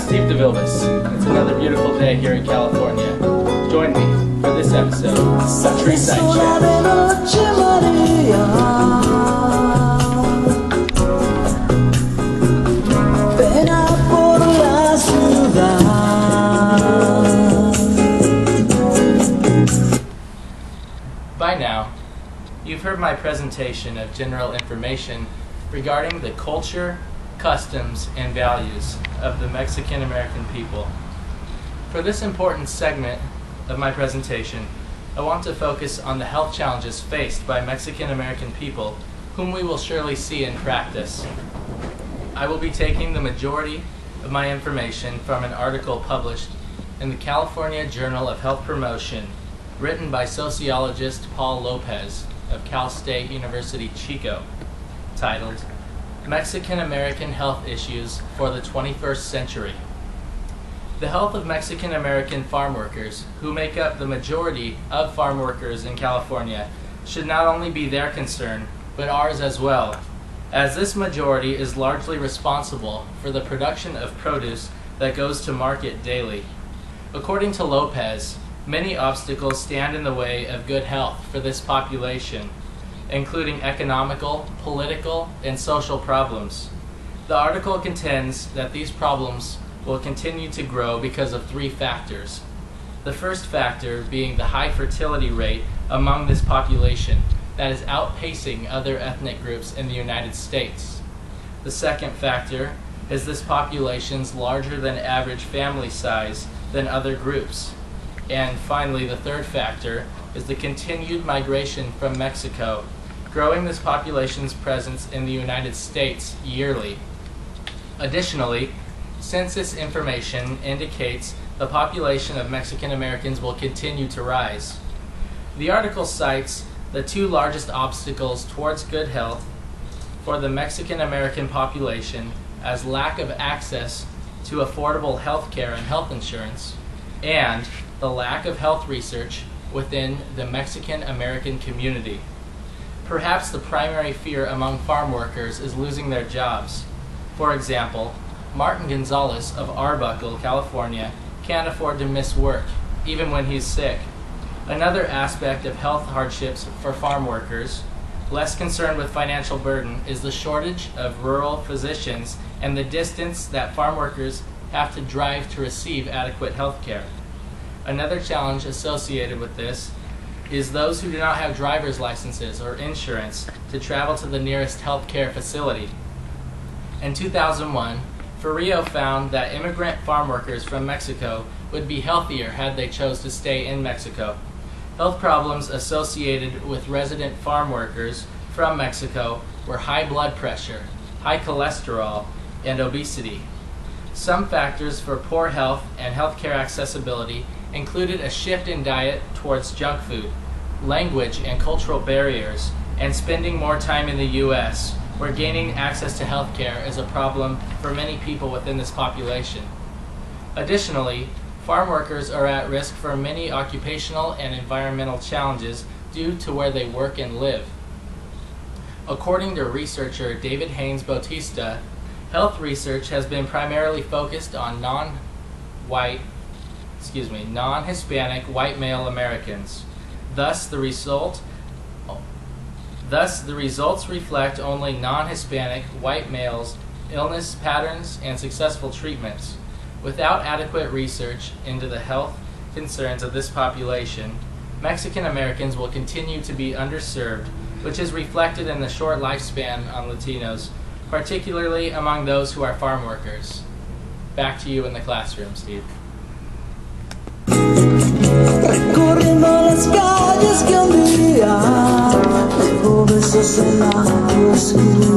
Steve DeVilbiss. It's another beautiful day here in California. Join me for this episode of Countryside Chat. By now, you've heard my presentation of general information regarding the culture, customs, and values of the Mexican American people. For this important segment of my presentation, I want to focus on the health challenges faced by Mexican American people, whom we will surely see in practice. I will be taking the majority of my information from an article published in the California Journal of Health Promotion, written by sociologist Paul Lopez of Cal State University, Chico, titled Mexican American Health Issues for the 21st Century. The health of Mexican American farm workers, who make up the majority of farm workers in California, should not only be their concern, but ours as well, as this majority is largely responsible for the production of produce that goes to market daily. According to Lopez, many obstacles stand in the way of good health for this population, including economical, political, and social problems. The article contends that these problems will continue to grow because of three factors. The first factor being the high fertility rate among this population that is outpacing other ethnic groups in the United States. The second factor is this population's larger than average family size than other groups. And finally, the third factor is the continued migration from Mexico, growing this population's presence in the United States yearly. Additionally, census information indicates the population of Mexican Americans will continue to rise. The article cites the two largest obstacles towards good health for the Mexican American population as lack of access to affordable health care and health insurance, and the lack of health research within the Mexican American community. Perhaps the primary fear among farm workers is losing their jobs. For example, Martin Gonzalez of Arbuckle, California, can't afford to miss work, even when he's sick. Another aspect of health hardships for farm workers, less concerned with financial burden, is the shortage of rural physicians and the distance that farm workers have to drive to receive adequate health care. Another challenge associated with this is those who do not have driver's licenses or insurance to travel to the nearest health care facility. In 2001, Ferrillo found that immigrant farm workers from Mexico would be healthier had they chose to stay in Mexico. Health problems associated with resident farm workers from Mexico were high blood pressure, high cholesterol, and obesity. Some factors for poor health and healthcare accessibility included a shift in diet towards junk food, language and cultural barriers, and spending more time in the U.S., where gaining access to healthcare is a problem for many people within this population. Additionally, farm workers are at risk for many occupational and environmental challenges due to where they work and live. According to researcher David Haynes Bautista, health research has been primarily focused on non-Hispanic white male Americans. Thus, the results reflect only non-Hispanic white males' illness patterns and successful treatments. Without adequate research into the health concerns of this population, Mexican Americans will continue to be underserved, which is reflected in the short lifespan on Latinos, particularly among those who are farm workers. Back to you in the classroom, Steve. Recorriendo las calles que un día todo ese escenario oscuro.